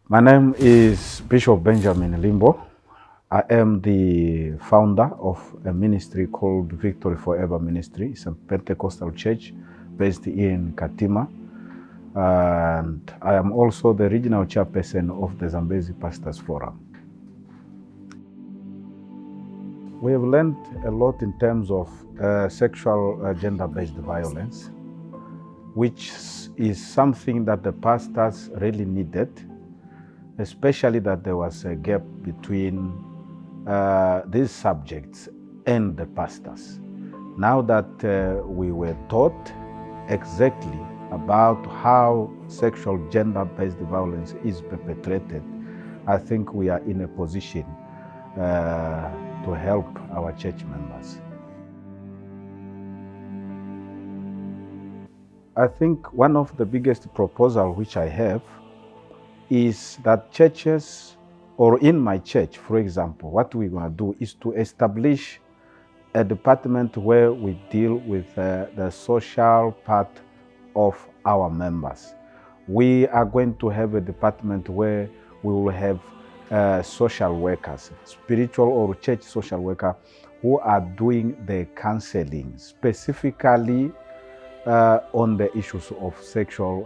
My name is Bishop Benjamin Limbo. I am the founder of a ministry called Victory Forever Ministry. It's a Pentecostal church based in Katima. And I am also the regional chairperson of the Zambezi Pastors Forum. We have learned a lot in terms of sexual gender-based violence, which is something that the pastors really needed, especially that there was a gap between these subjects and the pastors. Now that we were taught exactly about how sexual gender-based violence is perpetrated, I think we are in a position to help our church members. I think one of the biggest proposals which I have is that churches, or in my church, for example, what we're going to do is to establish a department where we deal with the social part of our members. We are going to have a department where we will have social workers, spiritual or church social workers, who are doing the counseling, specifically on the issues of sexual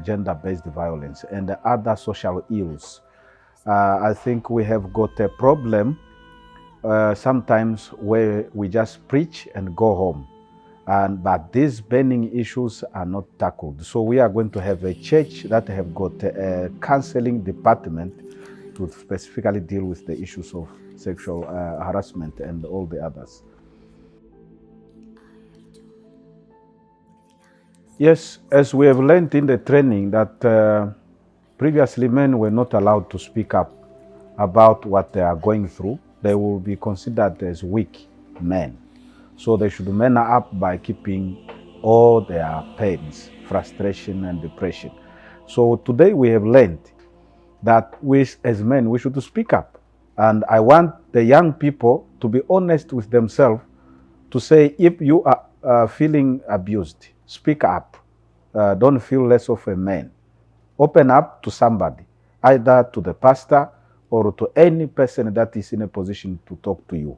gender-based violence and the other social ills. I think we have got a problem sometimes where we just preach and go home, but these burning issues are not tackled. So we are going to have a church that have got a counseling department to specifically deal with the issues of sexual harassment and all the others. Yes, as we have learned in the training that previously men were not allowed to speak up about what they are going through. They will be considered as weak men. So they should man up by keeping all their pains, frustration and depression. So today we have learned that we as men, we should speak up. And I want the young people to be honest with themselves, to say if you are feeling abused, speak up. Don't feel less of a man. Open up to somebody, either to the pastor or to any person that is in a position to talk to you.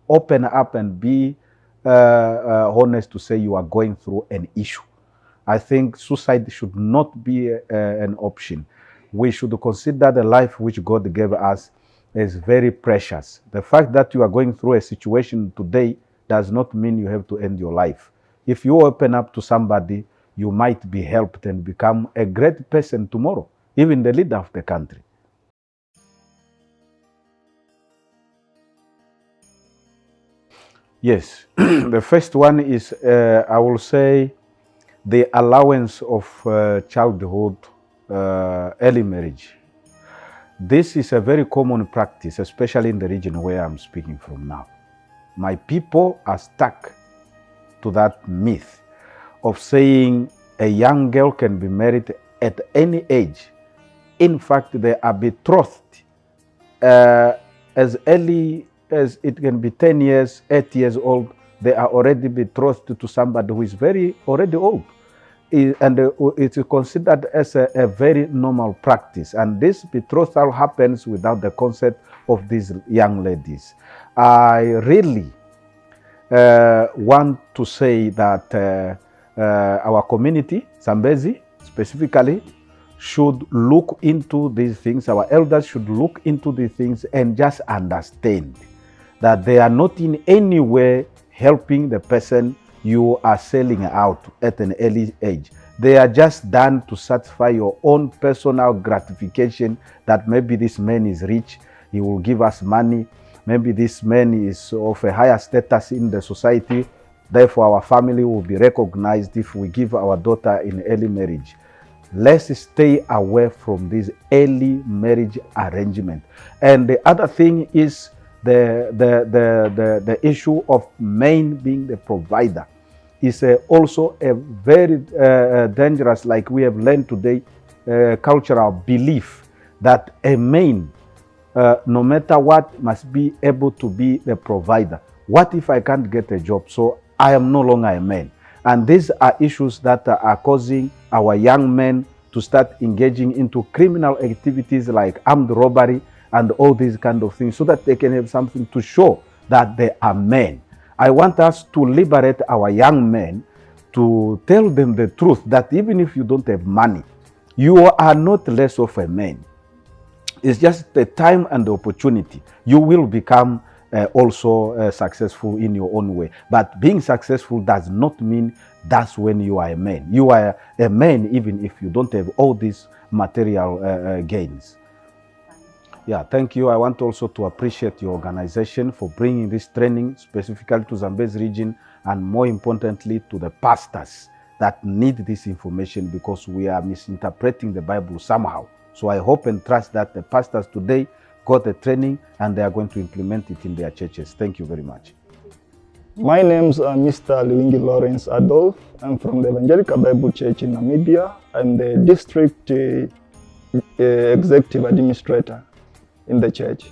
Open up and be honest to say you are going through an issue. I think suicide should not be an option. We should consider the life which God gave us as very precious. The fact that you are going through a situation today does not mean you have to end your life. If you open up to somebody, you might be helped and become a great person tomorrow, even the leader of the country. Yes, the first one is, I will say, the allowance of childhood early marriage. This is a very common practice, especially in the region where I'm speaking from now. My people are stuck to that myth of saying a young girl can be married at any age. In fact, they are betrothed as early as it can be 10 years, 8 years old. They are already betrothed to somebody who is already old. And it is considered as a very normal practice. And this betrothal happens without the consent of these young ladies. I really want to say that our community, Zambezi specifically, should look into these things. Our elders should look into these things and just understand that they are not in any way helping the person you are selling out at an early age. They are just done to satisfy your own personal gratification, that maybe this man is rich, he will give us money. Maybe this man is of a higher status in the society, therefore our family will be recognized if we give our daughter in early marriage. Let's stay away from this early marriage arrangement. And the other thing is the issue of men being the provider is also a very dangerous, like we have learned today, cultural belief that a man, no matter what, must be able to be the provider. What if I can't get a job? So I am no longer a man. And these are issues that are causing our young men to start engaging into criminal activities like armed robbery and all these kind of things, so that they can have something to show that they are men. I want us to liberate our young men, to tell them the truth that even if you don't have money, you are not less of a man. It's just the time and the opportunity. You will become also successful in your own way. But being successful does not mean that's when you are a man. You are a man even if you don't have all these material gains. Yeah, thank you. I want also to appreciate your organization for bringing this training specifically to Zambezi region, and more importantly to the pastors that need this information, because we are misinterpreting the Bible somehow. So I hope and trust that the pastors today got the training and they are going to implement it in their churches. Thank you very much. My name's Mr. Luingi Lawrence Adolf. I'm from the Evangelical Bible Church in Namibia. I'm the district executive administrator in the church.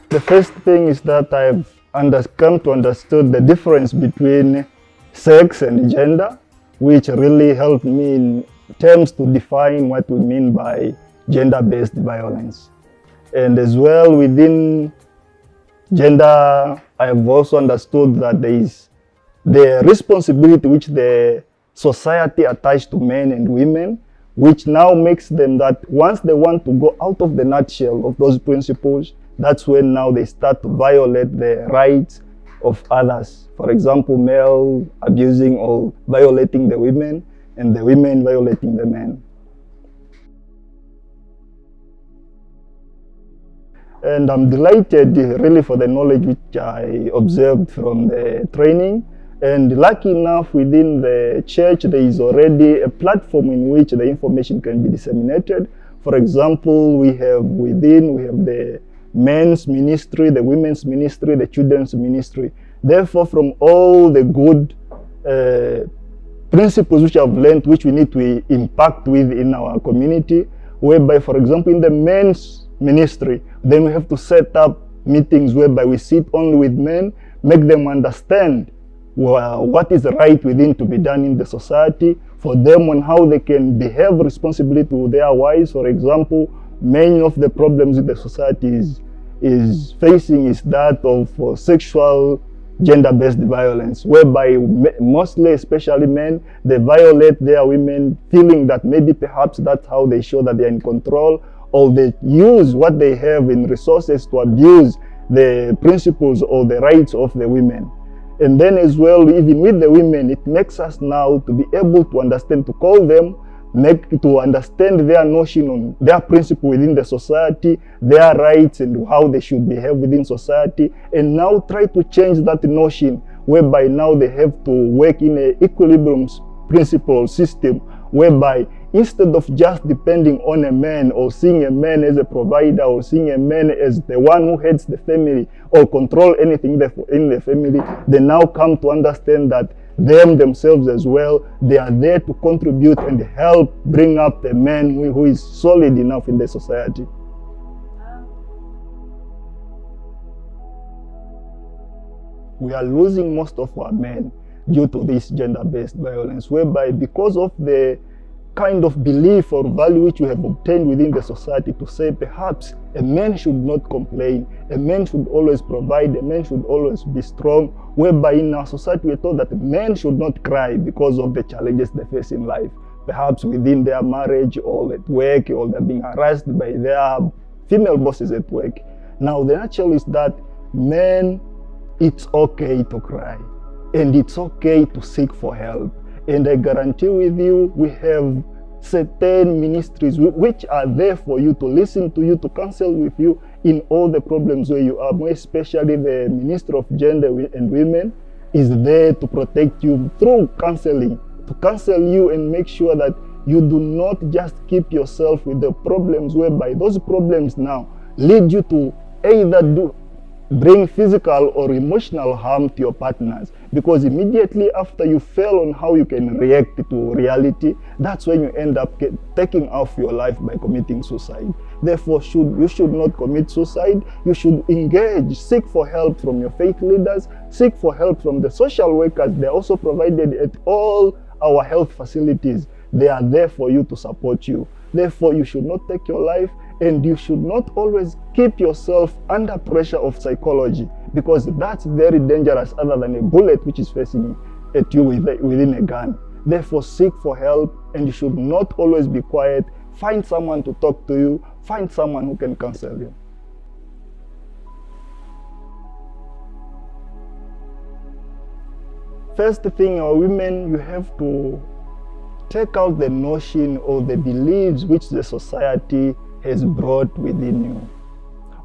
The first thing is that I've come to understand the difference between sex and gender, which really helped me in terms to define what we mean by gender-based violence. And as well, within gender, I have also understood that there is the responsibility which the society attached to men and women, which now makes them that once they want to go out of the nutshell of those principles, that's when now they start to violate the rights of others. For example, male abusing or violating the women, and the women violating the men. And I'm delighted really for the knowledge which I observed from the training. And lucky enough, within the church, there is already a platform in which the information can be disseminated. For example, we have the men's ministry, the women's ministry, the children's ministry. Therefore, from all the good principles which I've learned, which we need to impact with in our community, whereby, for example, in the men's ministry, then we have to set up meetings whereby we sit only with men, make them understand what is right within to be done in the society, for them on how they can behave responsibly to their wives. For example, many of the problems in the society is facing is that of sexual gender-based violence, whereby mostly, especially men, they violate their women, feeling that maybe perhaps that's how they show that they're in control, or they use what they have in resources to abuse the principles or the rights of the women. And then as well, even with the women, it makes us now to be able to understand, to call them, to understand their notion on their principle within the society, their rights and how they should behave within society, and now try to change that notion whereby now they have to work in an equilibrium principle system, whereby instead of just depending on a man or seeing a man as a provider or seeing a man as the one who heads the family or control anything in the family, they now come to understand that themselves as well, they are there to contribute and help bring up the man who is solid enough in the society. We are losing most of our men due to this gender-based violence, whereby because of the kind of belief or value which we have obtained within the society to say perhaps a man should not complain, a man should always provide, a man should always be strong, whereby in our society we are told that men should not cry because of the challenges they face in life, perhaps within their marriage or at work, or they're being harassed by their female bosses at work. Now the nutshell is that men, it's okay to cry and it's okay to seek for help. And I guarantee with you, we have certain ministries which are there for you, to listen to you, to counsel with you in all the problems where you are. More especially the Minister of Gender and Women is there to protect you through counseling, to counsel you and make sure that you do not just keep yourself with the problems, whereby those problems now lead you to either bring physical or emotional harm to your partners, because immediately after you fail on how you can react to reality, that's when you end up taking off your life by committing suicide. Therefore, you should not commit suicide. You should engage, seek for help from your faith leaders, seek for help from the social workers. They're also provided at all our health facilities, they are there for you to support you. Therefore, you should not take your life, and you should not always keep yourself under pressure of psychology, because that's very dangerous, other than a bullet which is facing at you within a gun. Therefore, seek for help, and you should not always be quiet. Find someone to talk to you. Find someone who can counsel you. First thing, our women, you have to take out the notion or the beliefs which the society has brought within you,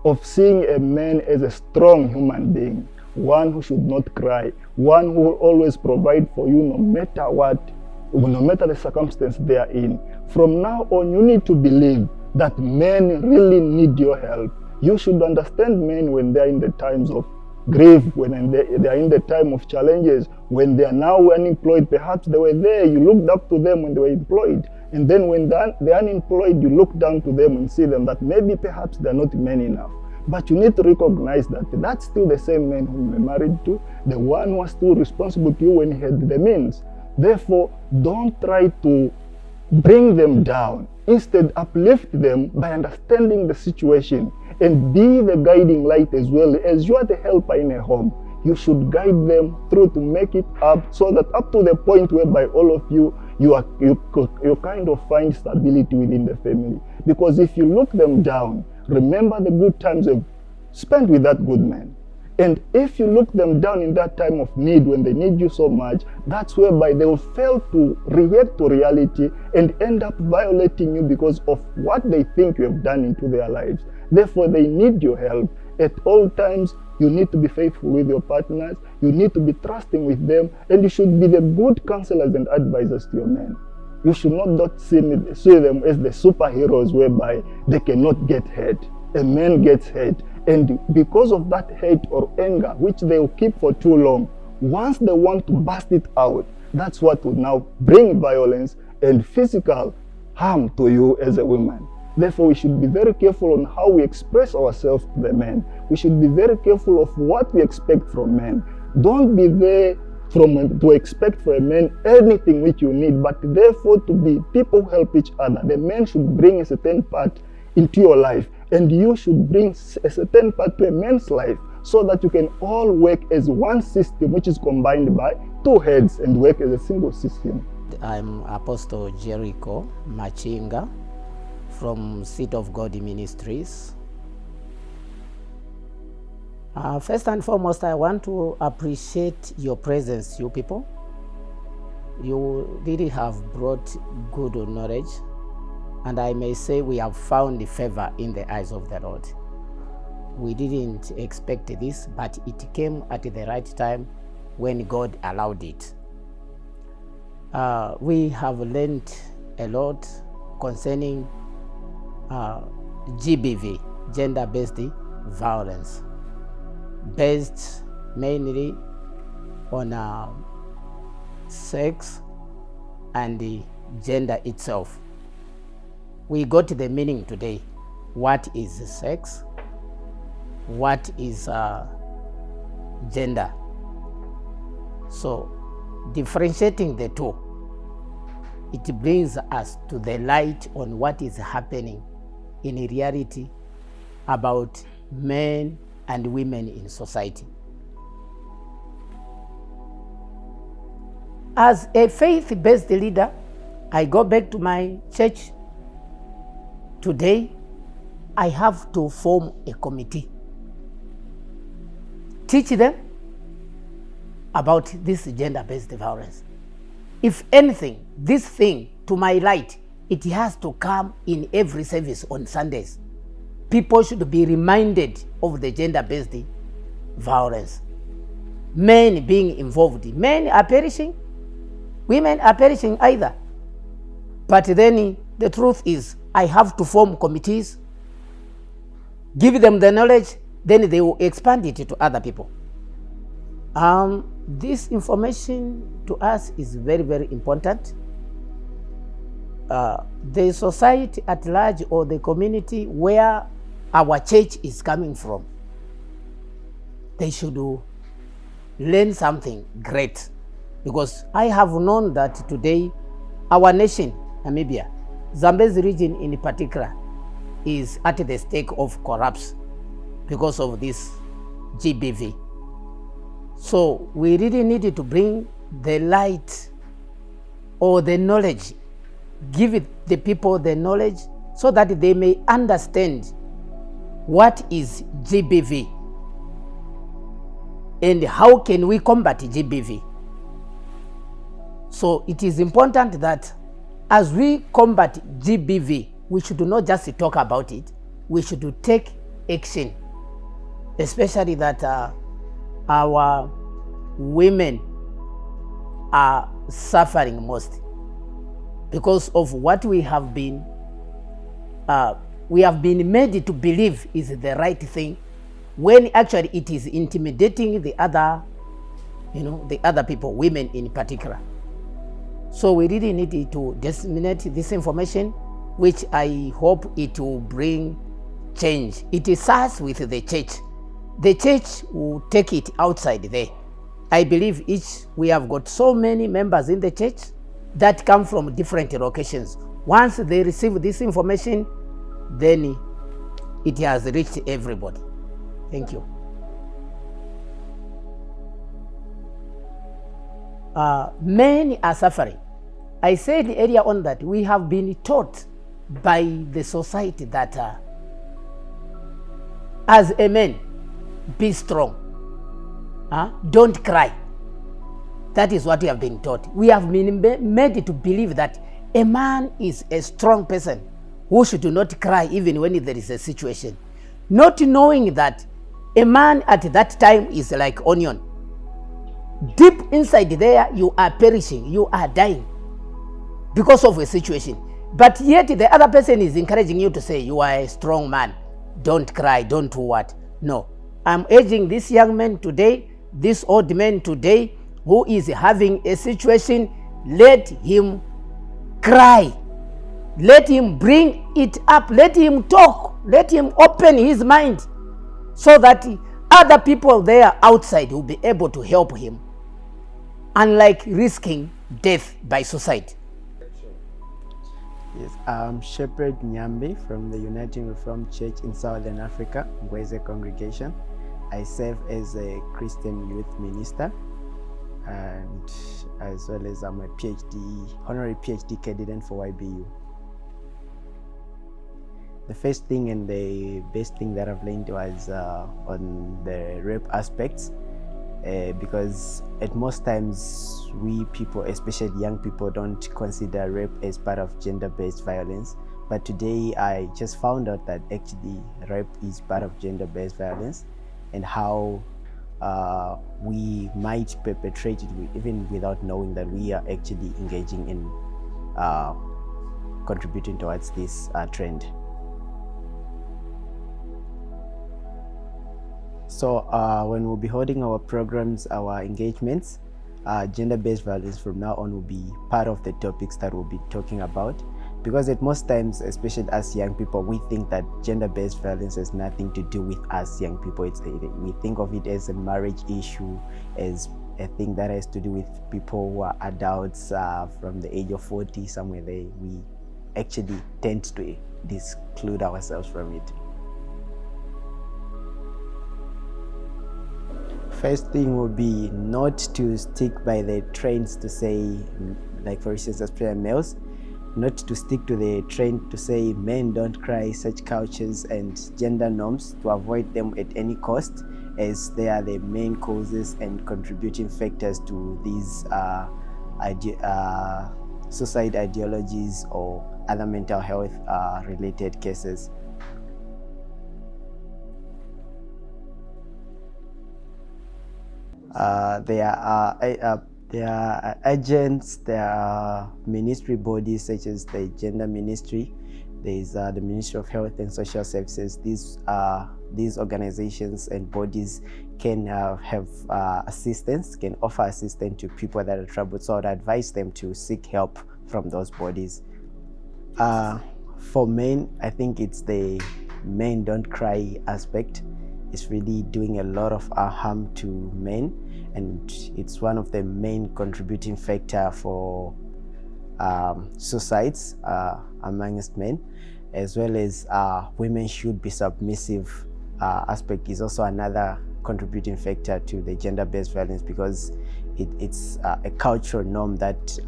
of seeing a man as a strong human being, one who should not cry, one who will always provide for you no matter what, no matter the circumstance they are in. From now on, you need to believe that men really need your help. You should understand men when they are in the times of grief, when they are in the time of challenges, when they are now unemployed. Perhaps they were there, you looked up to them when they were employed. And then when they're unemployed, you look down to them and see them that maybe perhaps they're not men enough. But you need to recognize that that's still the same man whom you were married to, the one who was still responsible to you when he had the means. Therefore, don't try to bring them down. Instead, uplift them by understanding the situation and be the guiding light as well. As you are the helper in a home, you should guide them through to make it up, so that up to the point whereby all of you kind of find stability within the family. Because if you look them down, remember the good times you've spent with that good man. And if you look them down in that time of need, when they need you so much, that's whereby they will fail to react to reality and end up violating you because of what they think you have done into their lives. Therefore, they need your help. At all times, you need to be faithful with your partners, you need to be trusting with them, and you should be the good counselors and advisors to your men. You should not see them as the superheroes whereby they cannot get hurt. A man gets hurt, and because of that hate or anger, which they will keep for too long, once they want to burst it out, that's what will now bring violence and physical harm to you as a woman. Therefore, we should be very careful on how we express ourselves to the men. We should be very careful of what we expect from men. Don't be there to expect for a man anything which you need, but therefore to be people who help each other. The man should bring a certain part into your life, and you should bring a certain part to a man's life, so that you can all work as one system which is combined by two heads and work as a single system. I'm Apostle Jericho Machinga from Seat of God Ministries. First and foremost, I want to appreciate your presence, you people. You really have brought good knowledge, and I may say we have found favor in the eyes of the Lord. We didn't expect this, but it came at the right time when God allowed it. We have learned a lot concerning GBV, gender-based violence, based mainly on sex and the gender itself. We got the meaning today. What is sex? What is gender? So, differentiating the two, it brings us to the light on what is happening in reality about men and women in society. As a faith-based leader, I go back to my church. Today, I have to form a committee. Teach them about this gender-based violence. If anything, this thing, to my light, it has to come in every service on Sundays. People should be reminded of the gender-based violence. Men being involved. Men are perishing. Women are perishing either. But then the truth is, I have to form committees, give them the knowledge, then they will expand it to other people. This information to us is very, very important. The society at large, or the community where our church is coming from, they should learn something great. Because I have known that today our nation, Namibia, Zambezi region in particular, is at the stake of collapse because of this GBV. So we really needed to bring the light or the knowledge, give it the people the knowledge so that they may understand what is GBV and how can we combat GBV. So it is important that as we combat GBV, we should not just talk about it, we should take action, especially that our women are suffering most because of what we have been made to believe is the right thing, when actually it is intimidating the other, the other people, women in particular. So we really need to disseminate this information, which I hope it will bring change. It starts with the church. The church will take it outside there. I believe we have got so many members in the church that come from different locations. Once they receive this information, then it has reached everybody. Thank you. Men are suffering. I said earlier on that we have been taught by the society that as a man, be strong. Don't cry. That is what we have been taught. We have been made to believe that a man is a strong person who should not cry even when there is a situation. Not knowing that a man at that time is like onion. Deep inside there, you are perishing, you are dying because of a situation. But yet the other person is encouraging you to say, you are a strong man. Don't cry, don't do what. No. I'm urging this young man today, this old man today, who is having a situation, let him cry. Let him bring it up. Let him talk. Let him open his mind so that other people there outside will be able to help him, unlike risking death by suicide. Yes, I'm Shepherd Nyambi from the Uniting Reformed Church in Southern Africa, Ngweze congregation. I serve as a Christian youth minister, and as well as I'm a honorary PhD candidate for YBU. The first thing and the best thing that I've learned was on the rape aspects, because at most times we people, especially young people, don't consider rape as part of gender-based violence. But today I just found out that actually rape is part of gender-based violence, and how we might perpetrate it even without knowing that we are actually engaging in contributing towards this trend. So when we'll be holding our programs, our engagements, gender-based violence from now on will be part of the topics that we'll be talking about, because at most times, especially as young people, we think that gender-based violence has nothing to do with us young people. We think of it as a marriage issue, as a thing that has to do with people who are adults from the age of 40, somewhere there. We actually tend to exclude ourselves from it. First thing will be not to stick by the trends to say, like for instance, as prayer males, not to stick to the trend to say men don't cry, such cultures and gender norms, to avoid them at any cost, as they are the main causes and contributing factors to these suicide ideologies or other mental health related cases. There are agents, there are ministry bodies such as the gender ministry, there is the Ministry of Health and Social Services. These organizations and bodies can have assistance, can offer assistance to people that are troubled, so I would advise them to seek help from those bodies. For men, I think it's the men don't cry aspect. It's really doing a lot of harm to men, and it's one of the main contributing factor for suicides amongst men, as well as women should be submissive aspect is also another contributing factor to the gender-based violence, because it's a cultural norm that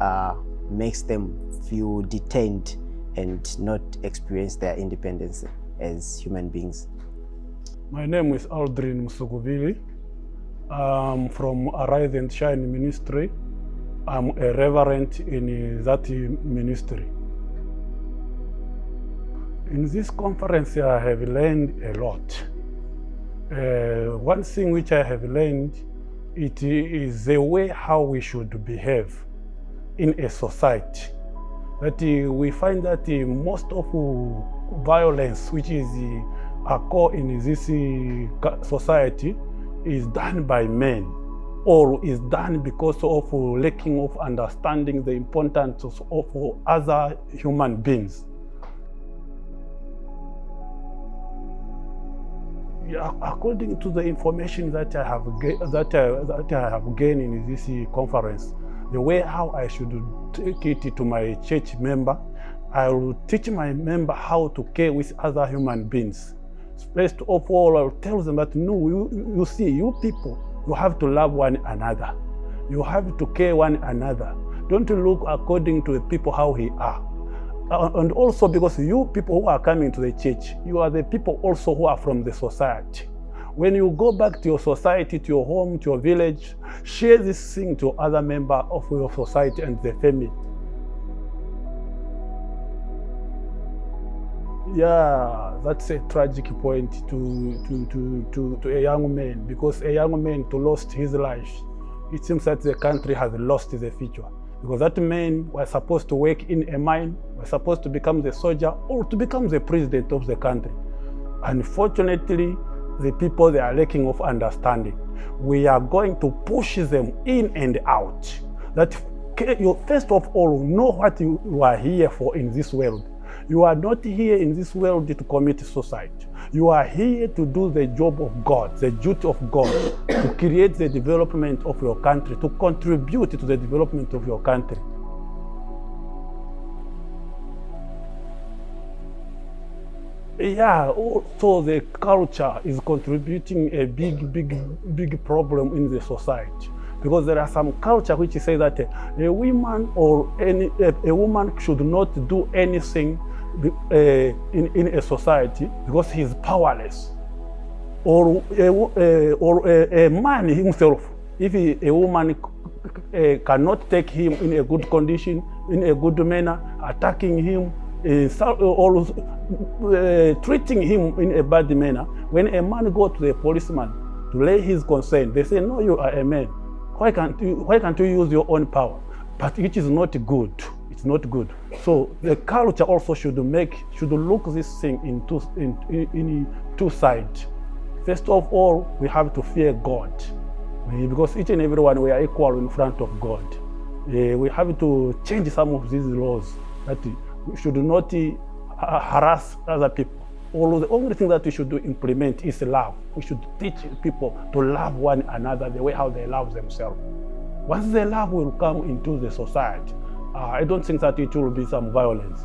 makes them feel detained and not experience their independence as human beings. My name is Aldrin Musugubili. I'm from Arise and Shine Ministry. I'm a reverend in that ministry. In this conference, I have learned a lot. One thing which I have learned, it is the way how we should behave in a society. That we find that most of violence which is occur in this society is done by men, or is done because of lacking of understanding the importance of other human beings. According to the information that I have gained in this conference, the way how I should take it to my church member, I will teach my member how to care with other human beings. First of all, I'll tell them that no, you see, you people, you have to love one another. You have to care one another. Don't look according to the people how he are. And also because you people who are coming to the church, you are the people also who are from the society. When you go back to your society, to your home, to your village, share this thing to other members of your society and the family. Yeah, that's a tragic point to a young man, because a young man to lost his life, it seems that the country has lost the future. Because that man was supposed to work in a mine, was supposed to become the soldier or to become the president of the country. Unfortunately, the people, they are lacking of understanding. We are going to push them in and out. That you first of all know what you are here for in this world. You are not here in this world to commit suicide. You are here to do the job of God, the duty of God, to create the development of your country, to contribute to the development of your country. Yeah, also the culture is contributing a big problem in the society. Because there are some culture which say that a woman or a woman should not do anything in a society because he is powerless, or a man himself, if a woman cannot take him in a good condition, in a good manner, attacking him, or treating him in a bad manner. When a man goes to the policeman to lay his concern, they say, no, you are a man. Why can't you use your own power? But it is not good. It's not good. So the culture also should look this thing in two sides. First of all, we have to fear God, because each and everyone, we are equal in front of God. We have to change some of these laws, that we should not harass other people. Although the only thing that we should implement is love. We should teach people to love one another the way how they love themselves. Once the love will come into the society, I don't think that it will be some violence.